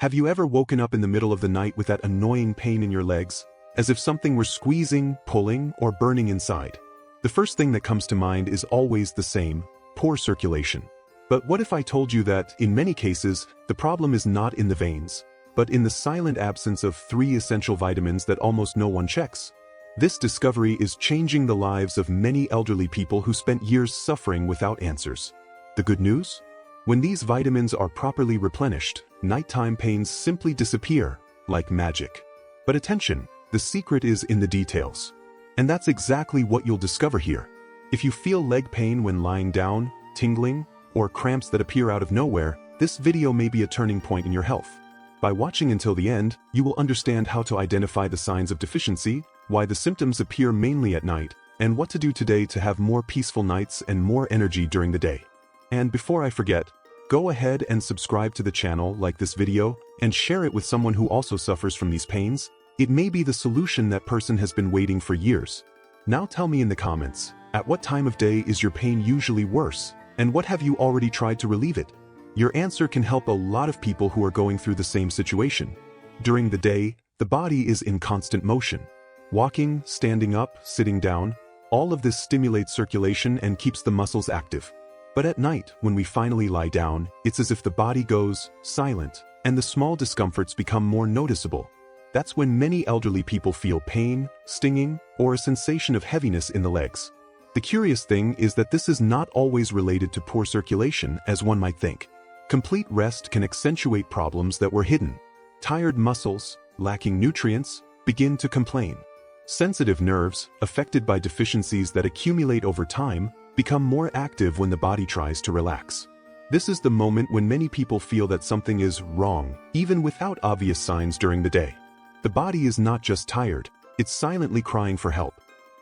Have you ever woken up in the middle of the night with that annoying pain in your legs, as if something were squeezing, pulling, or burning inside? The first thing that comes to mind is always the same: poor circulation. But what if I told you that, in many cases, the problem is not in the veins, but in the silent absence of 3 essential vitamins that almost no one checks? This discovery is changing the lives of many elderly people who spent years suffering without answers. The good news? When these vitamins are properly replenished, nighttime pains simply disappear, like magic. But attention, the secret is in the details. And that's exactly what you'll discover here. If you feel leg pain when lying down, tingling, or cramps that appear out of nowhere, this video may be a turning point in your health. By watching until the end, you will understand how to identify the signs of deficiency, why the symptoms appear mainly at night, and what to do today to have more peaceful nights and more energy during the day. And before I forget, go ahead and subscribe to the channel, like this video, and share it with someone who also suffers from these pains. It may be the solution that person has been waiting for years. Now tell me in the comments, at what time of day is your pain usually worse, and what have you already tried to relieve it? Your answer can help a lot of people who are going through the same situation. During the day, the body is in constant motion. Walking, standing up, sitting down, all of this stimulates circulation and keeps the muscles active. But at night, when we finally lie down, it's as if the body goes silent, and the small discomforts become more noticeable. That's when many elderly people feel pain, stinging, or a sensation of heaviness in the legs. The curious thing is that this is not always related to poor circulation, as one might think. Complete rest can accentuate problems that were hidden. Tired muscles, lacking nutrients, begin to complain. Sensitive nerves, affected by deficiencies that accumulate over time, become more active when the body tries to relax. This is the moment when many people feel that something is wrong, even without obvious signs during the day. The body is not just tired, it's silently crying for help.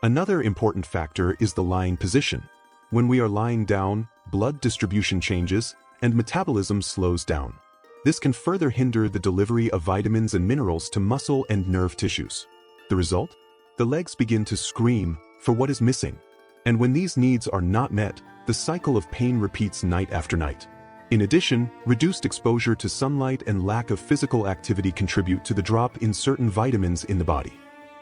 Another important factor is the lying position. When we are lying down, blood distribution changes, and metabolism slows down. This can further hinder the delivery of vitamins and minerals to muscle and nerve tissues. The result? The legs begin to scream for what is missing. And when these needs are not met, the cycle of pain repeats night after night. In addition, reduced exposure to sunlight and lack of physical activity contribute to the drop in certain vitamins in the body.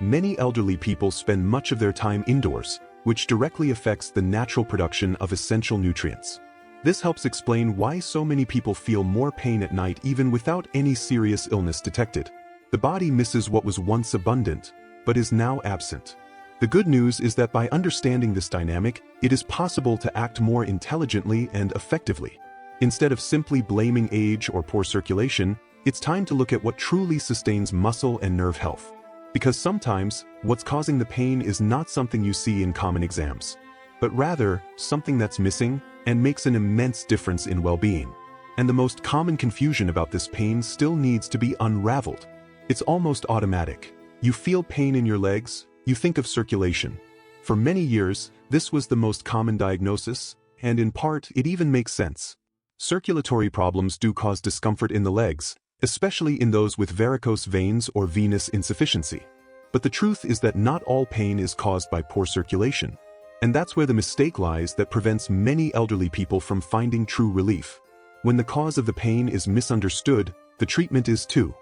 Many elderly people spend much of their time indoors, which directly affects the natural production of essential nutrients. This helps explain why so many people feel more pain at night even without any serious illness detected. The body misses what was once abundant, but is now absent. The good news is that by understanding this dynamic, it is possible to act more intelligently and effectively. Instead of simply blaming age or poor circulation, it's time to look at what truly sustains muscle and nerve health. Because sometimes, what's causing the pain is not something you see in common exams, but rather something that's missing and makes an immense difference in well-being. And the most common confusion about this pain still needs to be unraveled. It's almost automatic. You feel pain in your legs, you think of circulation. For many years, this was the most common diagnosis, and in part, it even makes sense. Circulatory problems do cause discomfort in the legs, especially in those with varicose veins or venous insufficiency. But the truth is that not all pain is caused by poor circulation. And that's where the mistake lies that prevents many elderly people from finding true relief. When the cause of the pain is misunderstood, the treatment is too.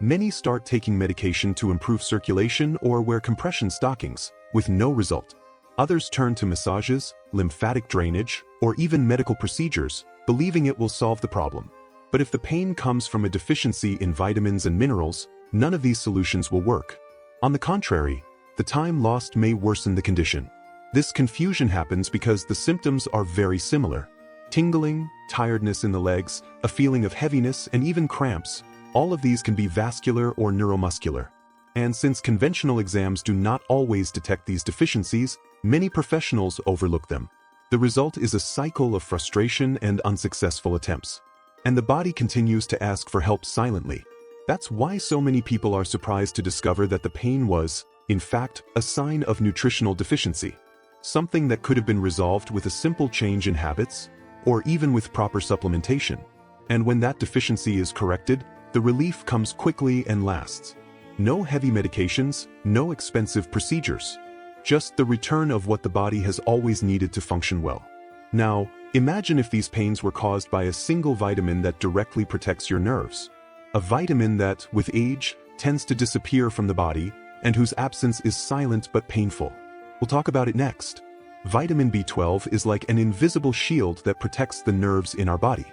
Many start taking medication to improve circulation or wear compression stockings, with no result. Others turn to massages, lymphatic drainage, or even medical procedures, believing it will solve the problem. But if the pain comes from a deficiency in vitamins and minerals, none of these solutions will work. On the contrary, the time lost may worsen the condition. This confusion happens because the symptoms are very similar. Tingling, tiredness in the legs, a feeling of heaviness, and even cramps. All of these can be vascular or neuromuscular. And since conventional exams do not always detect these deficiencies, many professionals overlook them. The result is a cycle of frustration and unsuccessful attempts. And the body continues to ask for help silently. That's why so many people are surprised to discover that the pain was, in fact, a sign of nutritional deficiency. Something that could have been resolved with a simple change in habits, or even with proper supplementation. And when that deficiency is corrected, the relief comes quickly and lasts. No heavy medications, no expensive procedures. Just the return of what the body has always needed to function well. Now, imagine if these pains were caused by a single vitamin that directly protects your nerves. a vitamin that, with age, tends to disappear from the body, and whose absence is silent but painful. We'll talk about it next. Vitamin B12 is like an invisible shield that protects the nerves in our body.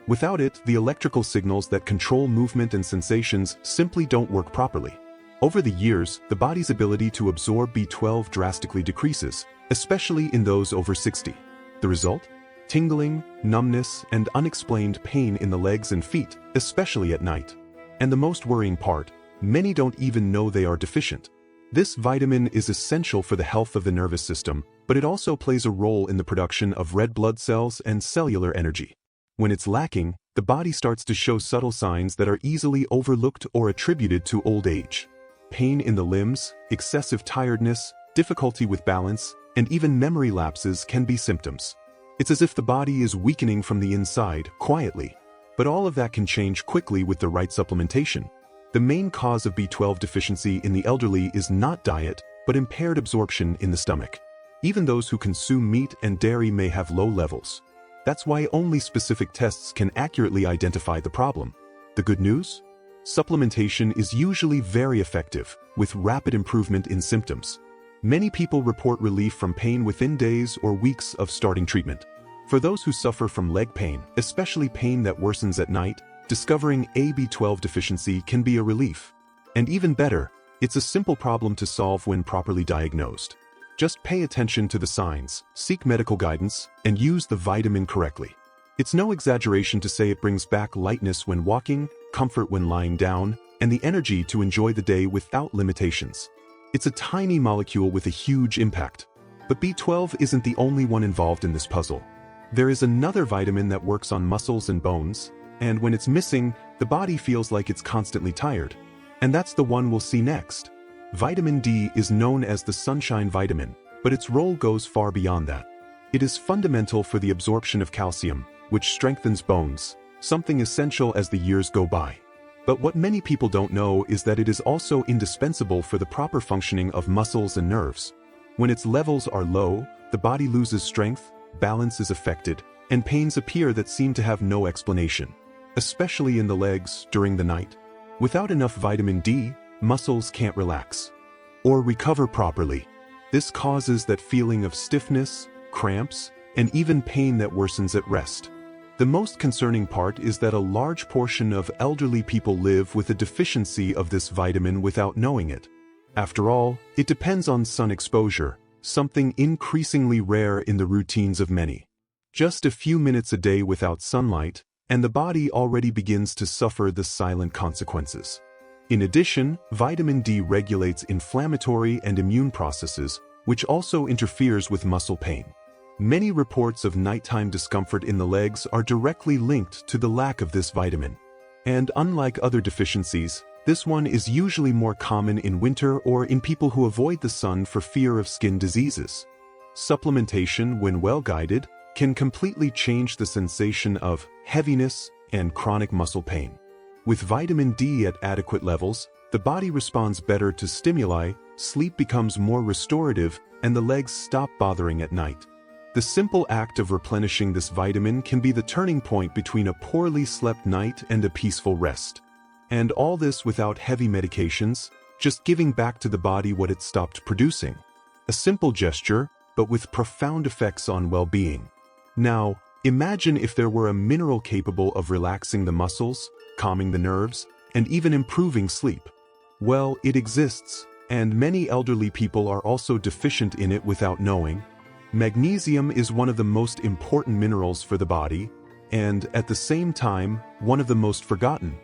Without it, the electrical signals that control movement and sensations simply don't work properly. Over the years, the body's ability to absorb B12 drastically decreases, especially in those over 60. The result? Tingling, numbness, and unexplained pain in the legs and feet, especially at night. And the most worrying part, many don't even know they are deficient. This vitamin is essential for the health of the nervous system, but it also plays a role in the production of red blood cells and cellular energy. When it's lacking, the body starts to show subtle signs that are easily overlooked or attributed to old age. Pain in the limbs, excessive tiredness, difficulty with balance, and even memory lapses can be symptoms. It's as if the body is weakening from the inside, quietly. But all of that can change quickly with the right supplementation. The main cause of B12 deficiency in the elderly is not diet, but impaired absorption in the stomach. Even those who consume meat and dairy may have low levels. That's why only specific tests can accurately identify the problem. The good news? Supplementation is usually very effective, with rapid improvement in symptoms. Many people report relief from pain within days or weeks of starting treatment. For those who suffer from leg pain, especially pain that worsens at night, discovering a B12 deficiency can be a relief. And even better, it's a simple problem to solve when properly diagnosed. Just pay attention to the signs, seek medical guidance, and use the vitamin correctly. It's no exaggeration to say it brings back lightness when walking, comfort when lying down, and the energy to enjoy the day without limitations. It's a tiny molecule with a huge impact. But B12 isn't the only one involved in this puzzle. There is another vitamin that works on muscles and bones, and when it's missing, the body feels like it's constantly tired. And that's the one we'll see next. Vitamin D is known as the sunshine vitamin, but its role goes far beyond that. It is fundamental for the absorption of calcium, which strengthens bones, something essential as the years go by. But what many people don't know is that it is also indispensable for the proper functioning of muscles and nerves. When its levels are low, the body loses strength, balance is affected, and pains appear that seem to have no explanation, especially in the legs during the night. Without enough vitamin D, muscles can't relax or recover properly. This causes that feeling of stiffness, cramps, and even pain that worsens at rest. The most concerning part is that a large portion of elderly people live with a deficiency of this vitamin without knowing it. After all, it depends on sun exposure, something increasingly rare in the routines of many. Just a few minutes a day without sunlight, and the body already begins to suffer the silent consequences. In addition, vitamin D regulates inflammatory and immune processes, which also interferes with muscle pain. Many reports of nighttime discomfort in the legs are directly linked to the lack of this vitamin. And unlike other deficiencies, this one is usually more common in winter or in people who avoid the sun for fear of skin diseases. Supplementation, when well guided, can completely change the sensation of heaviness and chronic muscle pain. With vitamin D at adequate levels, the body responds better to stimuli, sleep becomes more restorative, and the legs stop bothering at night. The simple act of replenishing this vitamin can be the turning point between a poorly slept night and a peaceful rest. And all this without heavy medications, just giving back to the body what it stopped producing. A simple gesture, but with profound effects on well-being. Now, imagine if there were a mineral capable of relaxing the muscles, calming the nerves, and even improving sleep. Well, it exists, and many elderly people are also deficient in it without knowing. Magnesium is one of the most important minerals for the body, and at the same time, one of the most forgotten.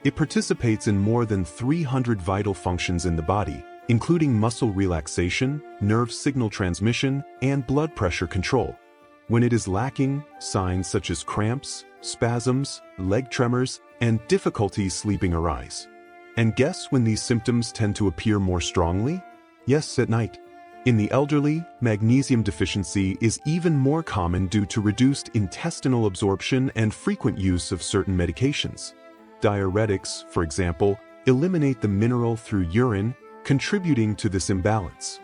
It participates in more than 300 vital functions in the body, including muscle relaxation, nerve signal transmission, and blood pressure control. When it is lacking, signs such as cramps, spasms, leg tremors, and difficulties sleeping arise. And guess when these symptoms tend to appear more strongly? Yes, at night. In the elderly, magnesium deficiency is even more common due to reduced intestinal absorption and frequent use of certain medications. Diuretics, for example, eliminate the mineral through urine, contributing to this imbalance.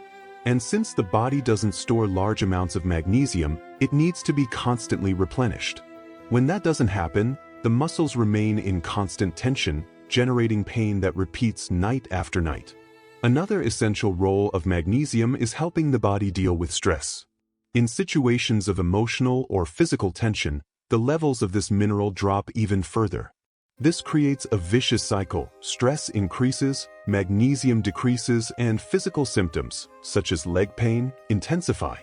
And since the body doesn't store large amounts of magnesium, it needs to be constantly replenished. When that doesn't happen, the muscles remain in constant tension, generating pain that repeats night after night. Another essential role of magnesium is helping the body deal with stress. In situations of emotional or physical tension, the levels of this mineral drop even further. This creates a vicious cycle. Stress increases, magnesium decreases, and physical symptoms, such as leg pain, intensify.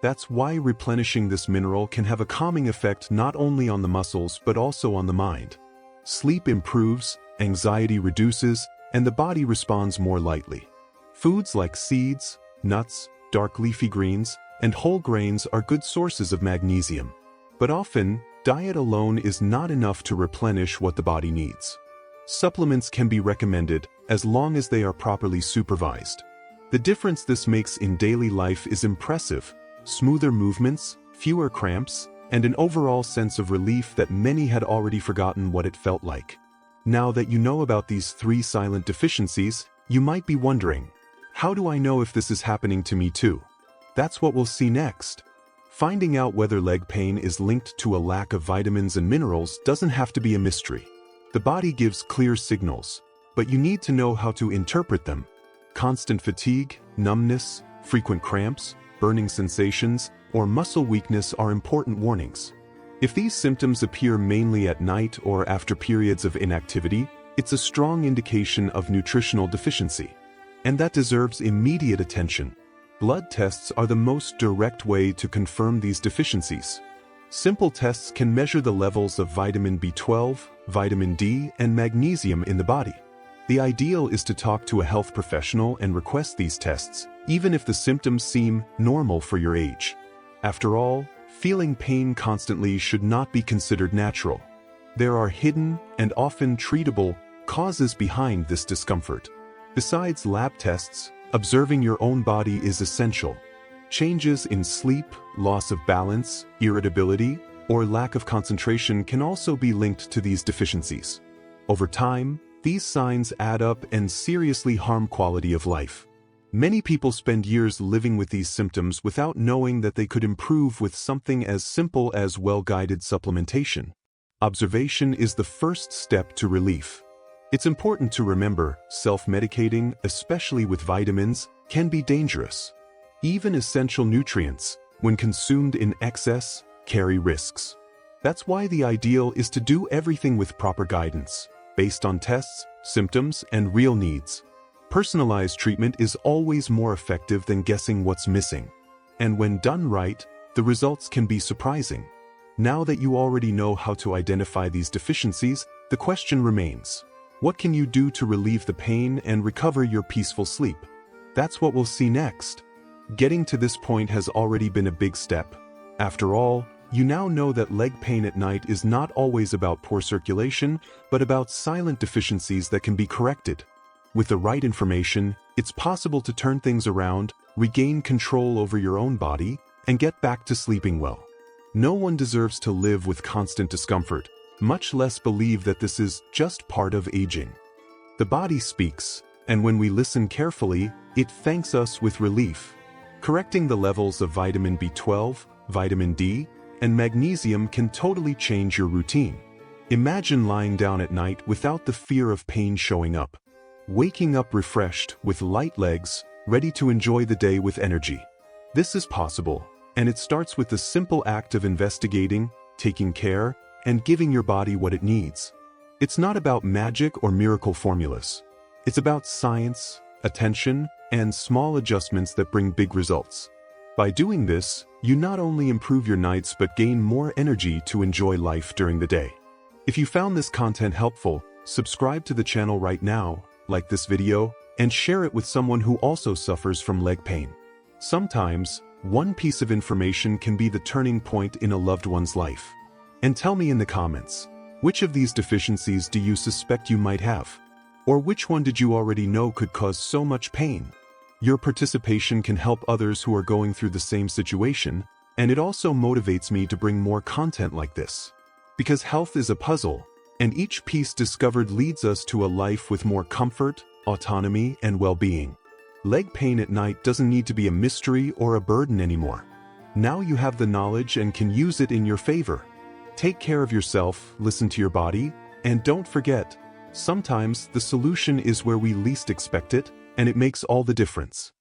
That's why replenishing this mineral can have a calming effect not only on the muscles but also on the mind. Sleep improves, anxiety reduces, and the body responds more lightly. Foods like seeds, nuts, dark leafy greens, and whole grains are good sources of magnesium. But often, diet alone is not enough to replenish what the body needs. Supplements can be recommended as long as they are properly supervised. The difference this makes in daily life is impressive: smoother movements, fewer cramps, and an overall sense of relief that many had already forgotten what it felt like. Now that you know about these 3 silent deficiencies, you might be wondering, how do I know if this is happening to me too? That's what we'll see next. Finding out whether leg pain is linked to a lack of vitamins and minerals doesn't have to be a mystery. The body gives clear signals, but you need to know how to interpret them. Constant fatigue, numbness, frequent cramps, burning sensations, or muscle weakness are important warnings. If these symptoms appear mainly at night or after periods of inactivity, it's a strong indication of nutritional deficiency. And that deserves immediate attention. Blood tests are the most direct way to confirm these deficiencies. Simple tests can measure the levels of vitamin B12, vitamin D, and magnesium in the body. The ideal is to talk to a health professional and request these tests, even if the symptoms seem normal for your age. After all, feeling pain constantly should not be considered natural. There are hidden and often treatable causes behind this discomfort. Besides lab tests, observing your own body is essential. Changes in sleep, loss of balance, irritability, or lack of concentration can also be linked to these deficiencies. Over time, these signs add up and seriously harm quality of life. Many people spend years living with these symptoms without knowing that they could improve with something as simple as well-guided supplementation. Observation is the first step to relief. It's important to remember, self-medicating, especially with vitamins, can be dangerous. Even essential nutrients, when consumed in excess, carry risks. That's why the ideal is to do everything with proper guidance, based on tests, symptoms, and real needs. Personalized treatment is always more effective than guessing what's missing. And when done right, the results can be surprising. Now that you already know how to identify these deficiencies, the question remains: what can you do to relieve the pain and recover your peaceful sleep? That's what we'll see next. Getting to this point has already been a big step. After all, you now know that leg pain at night is not always about poor circulation, but about silent deficiencies that can be corrected. With the right information, it's possible to turn things around, regain control over your own body, and get back to sleeping well. No one deserves to live with constant discomfort, much less believe that this is just part of aging. The body speaks, and when we listen carefully, it thanks us with relief. Correcting the levels of vitamin B12, vitamin D, and magnesium can totally change your routine. Imagine lying down at night without the fear of pain showing up. Waking up refreshed, with light legs, ready to enjoy the day with energy. This is possible, and it starts with the simple act of investigating, taking care, and giving your body what it needs. It's not about magic or miracle formulas. It's about science, attention, and small adjustments that bring big results. By doing this, you not only improve your nights but gain more energy to enjoy life during the day. If you found this content helpful, subscribe to the channel right now, like this video, and share it with someone who also suffers from leg pain. Sometimes, one piece of information can be the turning point in a loved one's life. And tell me in the comments, which of these deficiencies do you suspect you might have? Or which one did you already know could cause so much pain? Your participation can help others who are going through the same situation, and it also motivates me to bring more content like this. Because health is a puzzle, and each piece discovered leads us to a life with more comfort, autonomy, and well-being. Leg pain at night doesn't need to be a mystery or a burden anymore. Now you have the knowledge and can use it in your favor. Take care of yourself, listen to your body, and don't forget, Sometimes the solution is where we least expect it, and it makes all the difference.